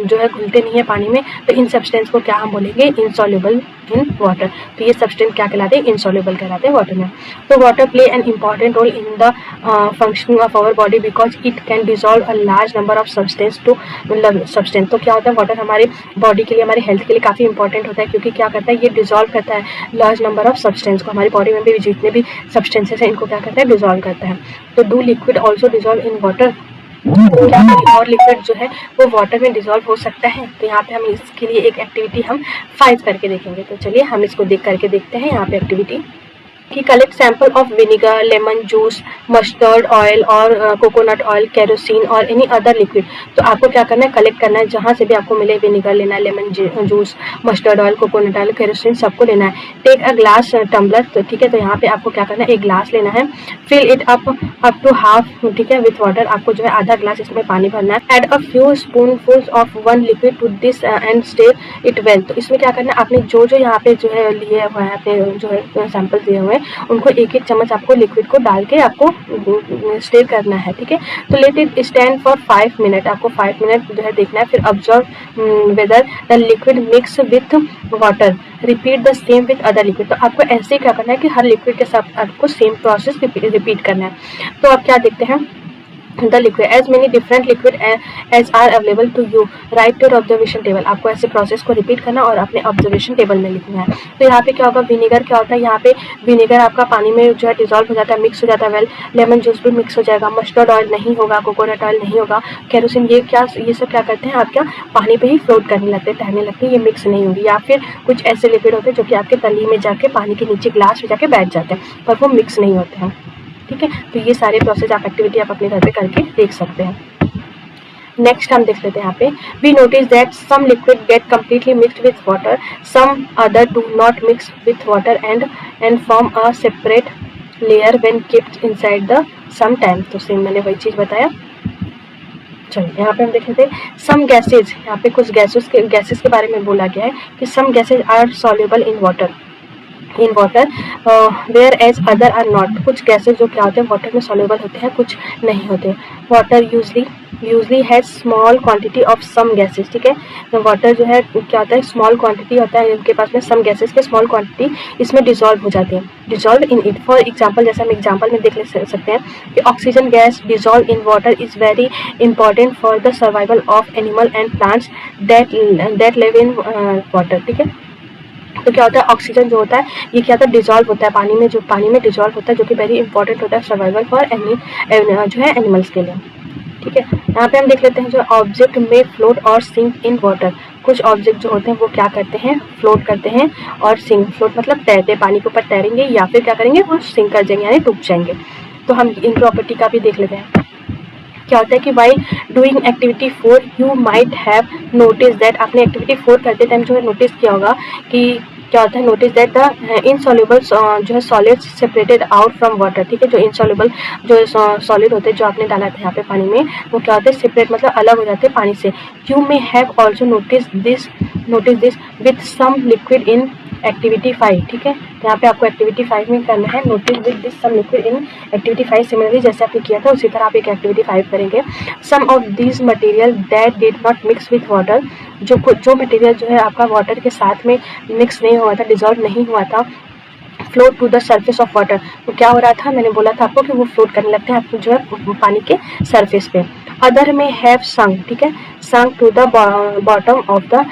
A: जो है घुलते नहीं है पानी में। तो इन सब्सटेंस को क्या हम बोलेंगे, इनसॉल्युबल इन वाटर। तो ये सब्सटेंस क्या कहलाते हैं, इनसॉल्युबल कहलाते हैं वाटर में। तो water play an important role in the functioning of our body because it can dissolve a large number of substance to मतलब सब्सटेंस। तो क्या होता है, वाटर हमारे बॉडी के लिए, हमारे हेल्थ के लिए काफ़ी इंपॉर्टेंट होता है, क्योंकि क्या करता है, ये डिजॉल्व करता है लार्ज नंबर ऑफ सब्सटेंस को। हमारी बॉडी में भी जितने भी सब्सटेंसेस हैं इनको क्या करता है, डिजॉल्व करता है। तो do liquid also dissolve in water, क्या और लिक्विड जो है वो वाटर में डिजॉल्व हो सकता है। तो यहाँ पे हम इसके लिए एक एक्टिविटी हम 5 करके देखेंगे। तो चलिए हम इसको देख करके देखते हैं। यहाँ पे एक्टिविटी कि collect sample of vinegar, lemon juice, mustard oil और कोकोनट ऑयल, केरोसिन और एनी अदर लिक्विड। तो आपको क्या करना है, कलेक्ट करना है, जहाँ से भी आपको मिले, विनेगर लेना है, lemon juice, mustard oil, coconut oil, kerosene, सबको लेना है। टेक अ ग्लास टम्बलर, तो ठीक है, तो यहाँ पे आपको क्या करना है, एक ग्लास लेना है। Fill it up to half, ठीक है, विथ वाटर। आपको जो है आधा ग्लास इसमें पानी भरना है। Add a few spoonfuls of one liquid to this and stir it well. तो इसमें क्या करना है, आपने जो जो यहाँ पे जो है लिए हुए हैं, आपने जो है सैंपल दिए हुए हैं, उनको एक एक चम्मच आपको लिक्विड को डाल के आपको स्टेर करना है, ठीक है। तो let it stand for 5 minute, आपको 5 मिनट जो है देखना है। फिर observe whether the liquid mix with water, repeat the same with other liquid. तो आपको ऐसे ही क्या करना है कि हर लिक्विड के साथ आपको सेम प्रोसेस रिपीट करना है। तो आप क्या देखते हैं, the liquid as many different liquid as are available to you, write your observation table। आपको ऐसे प्रोसेस को रिपीट करना और अपने ऑब्जर्वेशन टेबल में लिखना है। तो यहाँ पे क्या होगा, विनेगर क्या होता है, यहाँ पे विनेगर आपका पानी में जो है डिजॉल्व हो जाता है, मिक्स हो जाता है वेल। लेमन जूस भी मिक्स हो जाएगा, मस्टर्ड ऑयल नहीं होगा, कोकोनट ऑयल नहीं होगा, केरोसिन, ये सब क्या करते हैं, आप क्या पानी पे ही फ्लोट करने लगते हैं, तैरने लगते हैं, ये मिक्स नहीं होंगी। या फिर कुछ ऐसे लिक्विड होते हैं जो कि आपके तली में जाके पानी के नीचे ग्लास में जाके बैठ जाते हैं, पर वो मिक्स नहीं होते हैं, ठीक है। तो ये सारे प्रोसेस एक्टिविटी आप अपने घर पे करके देख सकते हैं। नेक्स्ट हम देख लेते हैं यहाँ पे, we notice that some liquid get completely mixed with water, some other do not mix with water and form a separate layer when keeped inside the some time. तो सेम मैंने वही चीज़ बताया। चलिए यहाँ पे हम देख लेते हैं सम गैसेज, यहाँ पे कुछ गैसेस के बारे में बोला गया है कि some gases are soluble in water whereas other are not. कुछ गैसेज जो क्या होते हैं वाटर में सॉल्युबल होते हैं, कुछ नहीं होते। Water usually has small quantity of some gases, ठीक है। तो वाटर जो है क्या होता है, स्मॉल क्वांटिटी होता है इनके पास में, सम गैसेज के स्मॉल क्वांटिटी इसमें डिजॉल्व हो जाते हैं, dissolve in it. For example, जैसे हम एग्जाम्पल में देख सकते हैं कि oxygen gas dissolve in water is very important for the survival of animal and plants that live in water, ठीक है। तो क्या होता है, ऑक्सीजन जो होता है ये क्या होता है, डिजॉल्व होता है पानी में डिजॉल्व होता है, जो कि वेरी इंपॉर्टेंट होता है सर्वाइवल फॉर जो है एनिमल्स के लिए, ठीक है। यहाँ पे हम देख लेते हैं जो ऑब्जेक्ट में फ्लोट और सिंक इन वाटर। कुछ ऑब्जेक्ट जो होते हैं वो क्या करते हैं, फ्लोट करते हैं और सिंक, फ्लोट मतलब तैरते, पानी के ऊपर तैरेंगे, या फिर क्या करेंगे वो सिंक कर जाएंगे यानी डूब जाएंगे। तो हम इन प्रॉपर्टी का भी देख लेते हैं। क्या होता है कि while doing activity 4 you might have notice that, आपने एक्टिविटी 4 करते टाइम जो है नोटिस किया होगा कि क्या होता है, नोटिस दैट द इनसॉल्युबल जो है solids separated out from water, ठीक है। जो इनसॉल्युबल जो सॉलिड होते हैं जो आपने डाला था यहाँ पे पानी में, वो क्या होते हैं, सेपरेट मतलब अलग हो जाते हैं पानी से। You may have also notice this with some liquid in activity 5, ठीक है। यहाँ पे आपको एक्टिविटी 5 में करना है notice with this some liquid in activity 5। Similarly जैसे आपने किया था उसी तरह आप एक एक्टिविटी 5 करेंगे। Some of this material that did not mix with water, जो मटेरियल जो है आपका वाटर के साथ में मिक्स नहीं हुआ था, डिजॉल्व नहीं हुआ था, float to the surface of water. तो क्या हो रहा था, मैंने बोला था आपको कि वो फ्लोट करने लगते हैं आपको जो है पानी के सरफेस पे। अदर में हैव संक, ठीक है, sunk to the bottom of the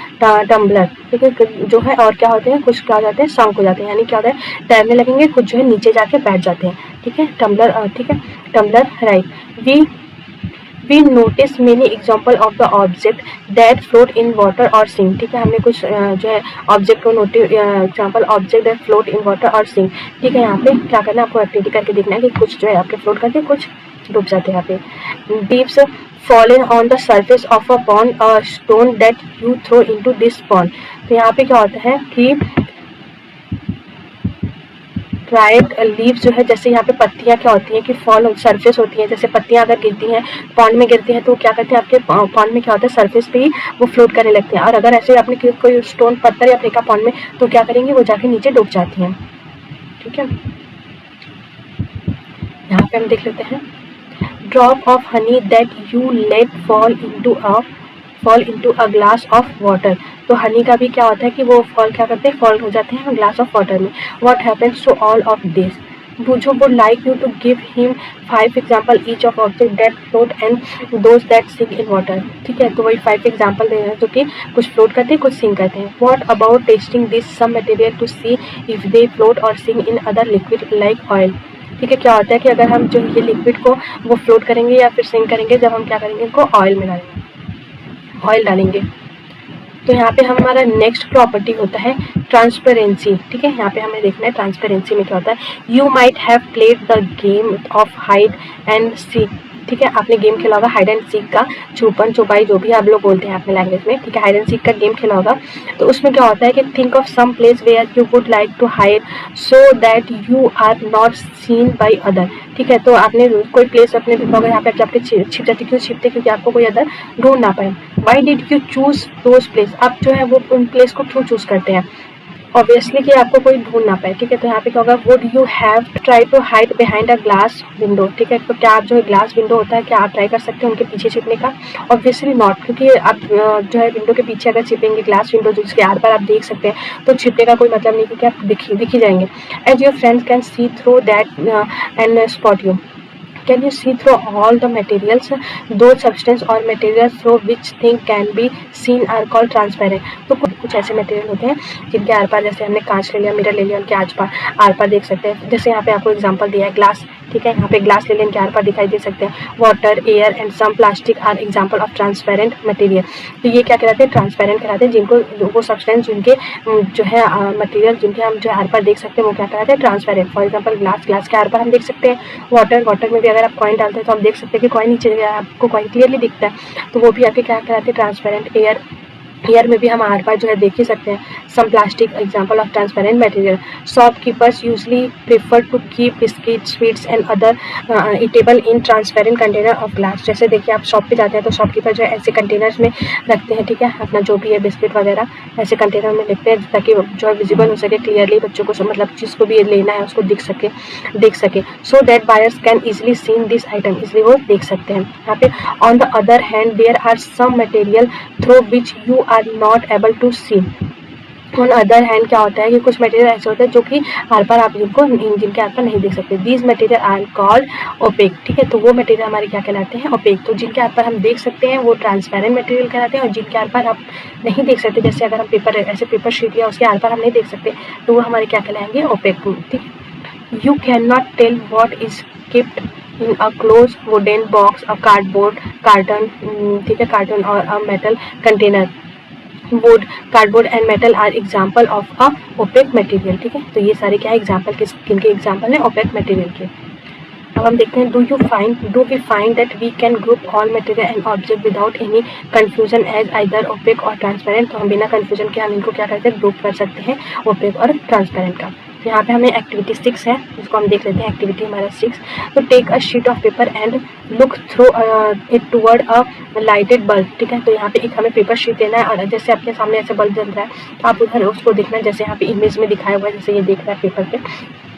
A: tumbler, ठीक है। जो है और क्या होते हैं, कुछ क्या हो जाते हैं, संक हो जाते हैं, यानी क्या होता है तैरने लगेंगे, कुछ जो है नीचे जाके बैठ जाते हैं, ठीक है। टम्बलर, ठीक है, tumbler, right. We notice many example of the object that float in water or sink, ठीक है। हमने कुछ जो है ऑब्जेक्ट को notice, example object that float in water और सिंक, ठीक है। यहाँ पे क्या करना है, आपको एक्टिविटी करके देखना है कि कुछ जो है आपके फ्लोट करते हैं, कुछ डूब जाते हैं। यहाँ पे leaves fallen on the surface of a pond, a stone that you throw into this pond। तो यहाँ पे क्या होता है कि ड्राइड लीव्स जो है, जैसे यहाँ पे पत्तियाँ क्या होती हैं कि फॉल सरफेस होती हैं, जैसे पत्तियाँ अगर गिरती हैं पॉन्ड में गिरती हैं तो क्या करते हैं आपके पॉन्ड में क्या होता है, सरफेस पे ही वो फ्लोट करने लगते हैं। और अगर ऐसे आपने कोई स्टोन पत्थर या फेंका पॉन्ड में तो क्या करेंगे, वो जाके नीचे डूब जाती हैं, ठीक है। यहाँ पे हम देख लेते हैं drop of honey that you let fall into a glass of water. तो हनी का भी क्या होता है कि वो क्या करते हैं, फॉल हो जाते हैं ग्लास ऑफ वाटर में। What happens to all of this, बुझो would like you to give him 5 example each of object that float and those that sink in water, ठीक है। तो वही 5 एग्जाम्पल दे रहे हैं जो कि कुछ फ्लोट करते हैं, कुछ सिंक करते हैं। What about testing this some material to see if they float और sink in other liquid like oil, ठीक है। क्या होता है कि अगर हम जो ये लिक्विड को वो फ्लोट करेंगे या फिर सिंक करेंगे, जब हम क्या करेंगे इनको ऑयल में डालेंगे, ऑयल डालेंगे। तो यहाँ पे हमारा नेक्स्ट प्रॉपर्टी होता है ट्रांसपेरेंसी, ठीक है। यहाँ पे हमें देखना है ट्रांसपेरेंसी में क्या होता है। You might have played the game of hide and seek, ठीक है। आपने गेम खेला होगा हाइड एंड सीक का, छुपन छुपाई जो भी आप लोग बोलते हैं अपने लैंग्वेज में, ठीक है। हाइड एंड सीक का गेम खेला होगा। तो उसमें क्या होता है कि think of some place where you would like to hide so that you are not seen by other, ठीक है। तो आपने कोई प्लेस अपने देखा होगा यहाँ पे आपके छिप जाते, क्यों छिपते, क्योंकि आपको कोई अदर ढूंढ ना पाए। Why did you choose those place, आप जो है वो उन प्लेस को क्यों चूज करते हैं, ऑब्वियसली कि आपको कोई ढूंढ ना पाए, ठीक है। तो यहाँ पे क्या होगा, would you have try to hide behind a glass window, ठीक है। तो क्या आप जो है ग्लास विंडो होता है, क्या आप ट्राई कर सकते हैं उनके पीछे छिपने का, ऑब्वियसली नॉट, क्योंकि आप जो है विंडो के पीछे अगर छिपेंगे, ग्लास विंडो जिसके आर पर आप देख सकते हैं, तो छिपने का कोई मतलब नहीं, क्योंकि आप दिख ही जाएंगे। As your friends can see through that and spot you, can you see through all the materials, those substance or materials through which thing can be seen are called transparent। तो कुछ ऐसे मटेरियल होते हैं जिनके are पार, जैसे हमने कांच ले लिया, मिरर ले लिया, उनके आर पार देख सकते हैं। जैसे यहाँ पे आपको एग्जांपल दिया है ठीक है। यहाँ पे ग्लास ले लें, आर पार दिखाई दे सकते हैं। Water, air and some plastic are example of transparent material. तो ये क्या कहलाते हैं, ट्रांसपेरेंट कहलाते हैं, जिनको वो सब्सटेंस जिनके जो है मटेरियल जिनके हम जो आर पार देख सकते हैं वो क्या कहलाते हैं, ट्रांसपेरेंट। फॉर एग्जाम्पल ग्लास के आर पार हम देख सकते हैं। वाटर में भी अगर आप कॉइन डालते हैं तो हम देख सकते हैं कि कॉइन नीचे आपको कॉइन क्लियरली दिखता है, तो वो भी आपके क्या कहलाते हैं, ट्रांसपेरेंट। एयर में भी हम आर पार जो है देख ही सकते हैं। Some plastic example of transparent material. Shopkeepers usually prefer to keep biscuit, sweets and other eatable in transparent container of glass. जैसे देखिए आप शॉप पे जाते हैं तो शॉपकीपर जो है ऐसे कंटेनर्स में रखते हैं, ठीक है, अपना जो भी है बिस्किट वगैरह ऐसे कंटेनर में रखते हैं ताकि जो है विजिबल हो सके क्लियरली, बच्चों को मतलब जिसको भी लेना है उसको दिख सके so that buyers can easily seen this item, इसलिए वो देख सकते हैं। यहाँ पे on the other hand there are some material through which you are not able to see. On other hand क्या होता है कि कुछ मटेरियल ऐसे होते हैं जो कि आर पार आप जिनके आर पार नहीं देख सकते। These material are called opaque, ठीक है। तो वो मटेरियल हमारे क्या कहलाते हैं, ओपेक। तो जिनके आर पार हम देख सकते हैं वो ट्रांसपेरेंट मटेरियल कहलाते हैं, और जिनके आर पार आप नहीं देख सकते, जैसे अगर हम पेपर शीट लिया उसके आर पार हम नहीं देख सकते, तो वो हमारे क्या कहलाएंगे, ओपेक, ठीक है। You can not tell what is kept in a closed wooden box, a carton, ठीक है, कार्टन और a metal container। wood, cardboard and metal are example of a opaque material, ठीक है। तो ये सारे क्या एग्जाम्पल किनके एग्जाम्पल है, opaque material के। अब हम देखते हैं, do we find that we can group all material and object without any confusion as either opaque or transparent। तो हम बिना कन्फ्यूजन के हम इनको क्या करते हैं, ग्रुप कर सकते हैं, opaque और ट्रांसपेरेंट का। तो यहाँ पे हमें एक्टिविटी 6 है, इसको हम देख लेते हैं। एक्टिविटी हमारा 6, तो take a sheet of paper and look through it toward a lighted bulb, ठीक है। तो यहाँ पे एक हमें पेपर शीट लेना है और जैसे आपके सामने ऐसे बल्ब जल रहा है तो आप उधर उसको देखना है, जैसे यहाँ पे इमेज में दिखाया हुआ है, जैसे ये देख रहा है पेपर पे।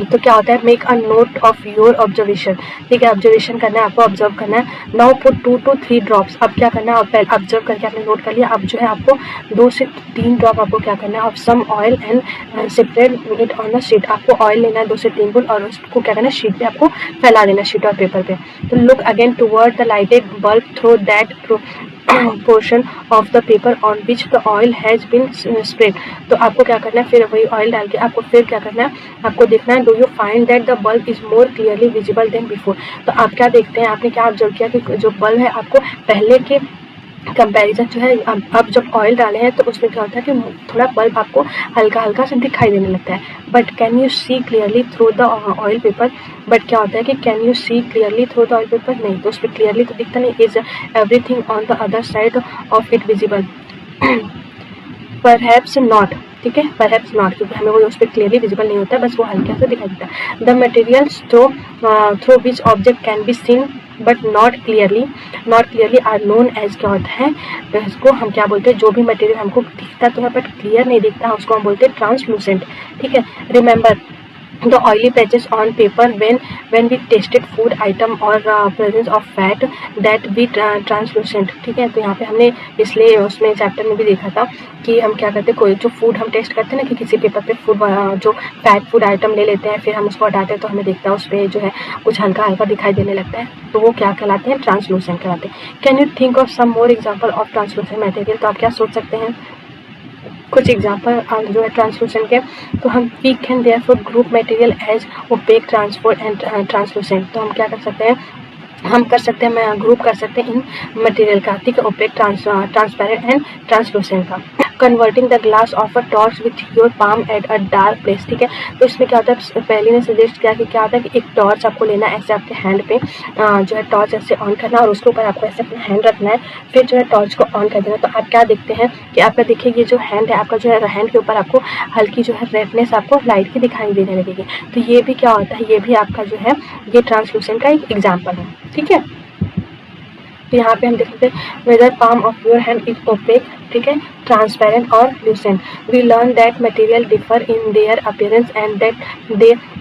A: तो क्या होता है, make a note of your observation, ठीक है, ऑब्जर्वेशन करना है आपको, ऑब्जर्व करना है। नाउ पुट 2 to 3 ड्रॉप्स, अब क्या करना है, आप पहले ऑब्जर्व करके आपने नोट कर लिया, अब जो है आपको 2 से 3 ड्रॉप आपको क्या करना है, of some oil and spread it on the sheet. आपको ऑयल लेना है 2 से 3 बूंद और उसको क्या करना है, शीट पे आपको फैला देना, शीट और पेपर पे। तो look again toward the lighted bulb through that portion of the paper on which the oil has been spread. तो आपको क्या करना है, फिर वही ऑयल डाल के आपको फिर क्या करना है, आपको देखना है, do you find that the bulb is more clearly visible than before. तो आप क्या देखते हैं, आपने क्या ऑब्जर्व किया कि जो बल्ब है आपको पहले के कंपैरिजन जो है, अब जब ऑयल डाले हैं तो उसमें क्या होता है कि थोड़ा बल्ब आपको हल्का हल्का से दिखाई देने लगता है। But can you see clearly through the oil paper, but क्या होता है कि can you see clearly through the oil paper, नहीं, तो उस पर क्लियरली तो दिखता नहीं। Is everything on the other side of it visible, perhaps not, ठीक है, परहैप्स नॉट, क्योंकि हमें वो उस पर क्लियरली विजिबल नहीं होता है, बस वो हल्का सा दिखाई देता है। The materials through which object can be seen but not clearly are known as, क्या होता है, इसको हम क्या बोलते हैं, जो भी मटेरियल हमको दिखता तो है बट क्लियर नहीं दिखता, उसको हम बोलते हैं ट्रांसलूसेंट, ठीक है। Remember the oily patches on paper when we tasted food item or presence of fat that be translucent, ठीक है। तो यहाँ पे हमने इसलिए उसमें चैप्टर में भी देखा था कि हम क्या करते हैं, कोई जो फूड हम टेस्ट करते हैं ना, कि किसी पेपर पे फूड जो फैट फूड आइटम ले लेते हैं, फिर हम उसको हटाते हैं तो हमें दिखता है उस पर जो है कुछ हल्का हल्का दिखाई देने लगता है, तो वो क्या कहलाते हैं, ट्रांसलूसेंट कहलाते हैं। Can you think of some more example of translucent material. तो आप क्या सोच सकते हैं, कुछ एग्जाम्पल जो है ट्रांसलूसेंट के। तो हम we can therefore group material as opaque, transport and translucent. तो हम क्या कर सकते हैं, हम कर सकते हैं, मैं ग्रुप कर सकते हैं इन मटेरियल का, ठीक है, ओपेक, ट्रांसपेरेंट एंड ट्रांसलूसेंट का। Converting the glass of a torch with your palm at a dark place, ठीक है। तो इसमें क्या होता है, पहले ने सजेस्ट किया कि क्या होता है कि एक टॉर्च आपको लेना है, ऐसे आपके हैंड पे जो है टॉर्च ऐसे ऑन करना और उसके ऊपर आपको ऐसे अपना हैंड रखना है, फिर जो है टॉर्च को ऑन कर देना। तो आप क्या देखते हैं कि आपका देखिए ये जो हैंड है आपका, जो है हैंड के ऊपर आपको हल्की जो है रेडनेस आपको लाइट की दिखाई देने लगेगी। तो ये भी क्या होता है, ये भी आपका जो है ये ट्रांसलूसेंट का एक एग्जाम्पल है, ठीक है। तो यहाँ पे हम देख सकते हैं whether palm of your hand is opaque, ठीक है, ट्रांसपेरेंट और lucent. We learn that material differ in their appearance and that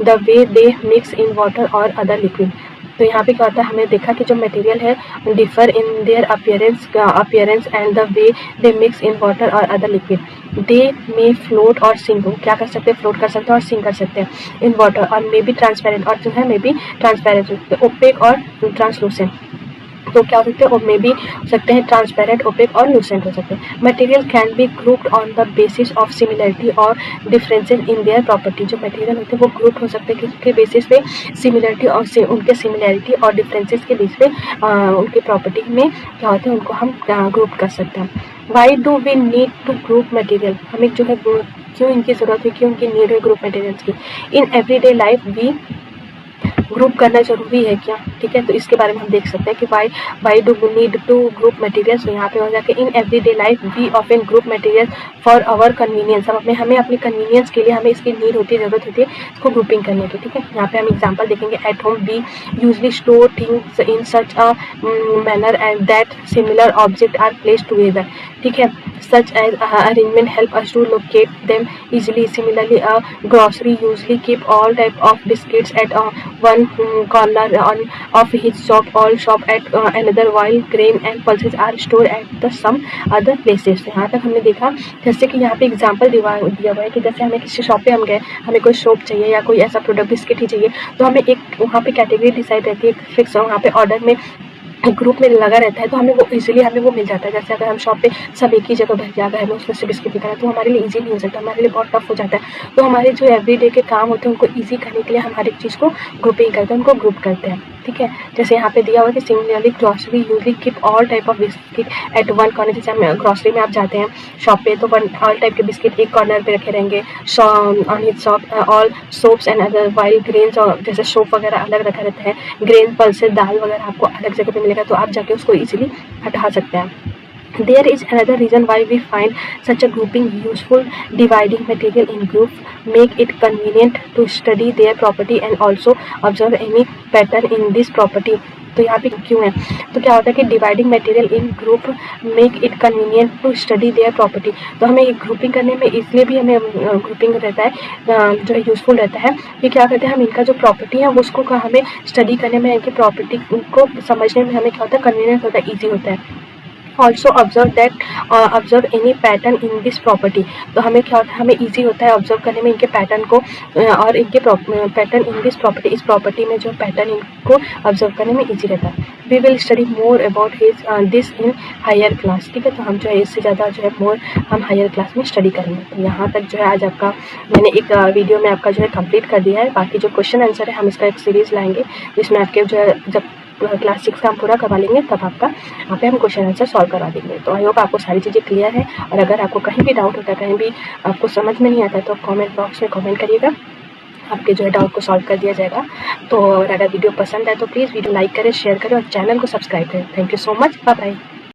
A: the way they mix in water और अदर लिक्विड। तो यहाँ पे क्या होता है, हमने देखा कि जो मटेरियल है differ in their appearance and the way they mix in water और अदर लिक्विड। दे मे फ्लोट और सिंक, क्या कर सकते हैं, फ्लोट कर सकते हैं और सिंक कर सकते हैं इन वाटर, और मे बी ट्रांसपेरेंट, और जो है मे बी ट्रांसपेरेंट, ओपेक और ट्रांसलूसेंट। तो क्या हो सकते हैं, और मे भी हो सकते हैं ट्रांसपेरेंट, ओपेक और लूसेंट हो सकते हैं। Material can be grouped on the basis of similarity और डिफरेंसेस इन देयर प्रॉपर्टी। जो मटेरियल होते हैं वो ग्रुप हो सकते हैं किसके बेसिस पे, सिमिलरिटी और उनके सिमिलरिटी और डिफरेंसेस के बीच पे उनकी प्रॉपर्टी में क्या होता है, उनको हम ग्रुप कर सकते हैं। Why do we need to group material, हमें जो है क्यों इनकी ज़रूरत है, क्यों इनकी नीड है ग्रुप मटेरियल्स की। In everyday life we group करना ज़रूरी है क्या, ठीक है, तो इसके बारे में हम देख सकते हैं कि why do we need to group materials. तो यहाँ पे हो जाके in everyday life we often group materials for our convenience, हमें अपनी कन्वीनियंस के लिए हमें इसकी नीड होती है, ज़रूरत होती है इसको ग्रुपिंग करने की, ठीक है। यहाँ पे हम एग्जांपल देखेंगे। At home we usually store things in such a manner and that similar object are placed together, ठीक है। Such as arrangement help us to locate them easily. Similarly, a grocery usually keep all type of biscuits at one corner of his shop, all shop at another, while grain and pulses are stored at the some other places. यहाँ तक हमने देखा, जैसे कि यहाँ पे example दिया हुआ है कि जैसे हमें किसी शॉप पे हम गए, हमें कोई शॉप चाहिए या कोई ऐसा प्रोडक्ट बिस्किट ही चाहिए, तो हमें एक वहाँ पे कैटेगरी डिसाइड रहती है, फिक्स वहाँ पे ऑर्डर में ग्रुप में लगा रहता है, तो हमें वो इजीली हमें वो मिल जाता है। जैसे अगर हम शॉप पे सब एक ही जगह बैठ के अगर हमें उसमें से बिस्किट निकालना है तो हमारे लिए इजी नहीं हो सकता, हमारे लिए बहुत टफ हो जाता है। तो हमारे जो एवरीडे के काम होते हैं उनको इजी करने के लिए हम हर एक चीज़ को ग्रुपिंग करते हैं, उनको ग्रुप करते हैं, ठीक है। जैसे यहाँ पे दिया हुआ कि similarly grocery usually keep all type of biscuit at one corner. जैसे हम ग्रॉसरी में आप जाते हैं शॉप पे तो ऑल टाइप के बिस्किट एक कॉर्नर पे रखे रहेंगे, on his shop all soaps and other, while grains, और जैसे सोप वगैरह अलग रखा रहता है, ग्रेन पल्सेस दाल वगैरह आपको अलग जगह पे मिलेगा, तो आप जाके उसको इजीली हटा सकते हैं। There is another reason why we find such a grouping useful. Dividing material in groups make it convenient to study their property and also observe any pattern in this property. तो यहाँ पे क्यों है, तो क्या होता है कि dividing material in group make it convenient to study their property. तो हमें ग्रुपिंग करने में इसलिए भी हमें ग्रुपिंग रहता है जो है यूज़फुल रहता है कि क्या कहते हैं, हम इनका जो प्रॉपर्टी है उसको हमें स्टडी करने में, इनकी प्रॉपर्टी को समझने में हमें क्या होता है, कन्वीनियंस होता है, ईजी होता है। Also observe any pattern in this property. तो हमें क्या होता है, हमें ईजी होता है ऑब्जर्व करने में इनके पैटर्न को, और इनके पैटर्न इन दिस प्रॉपर्टी, इस प्रॉपर्टी में जो पैटर्न इनको ऑब्जर्व करने में ईजी रहता है। We will study more about this in higher class, ठीक है। तो हम जो है इससे ज़्यादा जो है मोर हम हायर क्लास में स्टडी करेंगे। तो यहाँ तक जो है आज आपका मैंने एक वीडियो में आपका जो है कंप्लीट कर दिया है। बाकी जो क्वेश्चन आंसर है हम इसका एक सीरीज़ लाएंगे जिसमें आपके जो है जब क्लास 6 का हम पूरा करवा लेंगे तब आपका यहाँ पे हम क्वेश्चन आंसर सॉल्व करवा देंगे। तो आई होप आपको सारी चीज़ें क्लियर है, और अगर आपको कहीं भी डाउट होता है, कहीं भी आपको समझ में नहीं आता है, तो कमेंट बॉक्स में कमेंट करिएगा, आपके जो है डाउट को सॉल्व कर दिया जाएगा। तो अगर वीडियो पसंद है तो प्लीज़ वीडियो लाइक करें, शेयर करें और चैनल को सब्सक्राइब करें। Thank you so much, bye bye.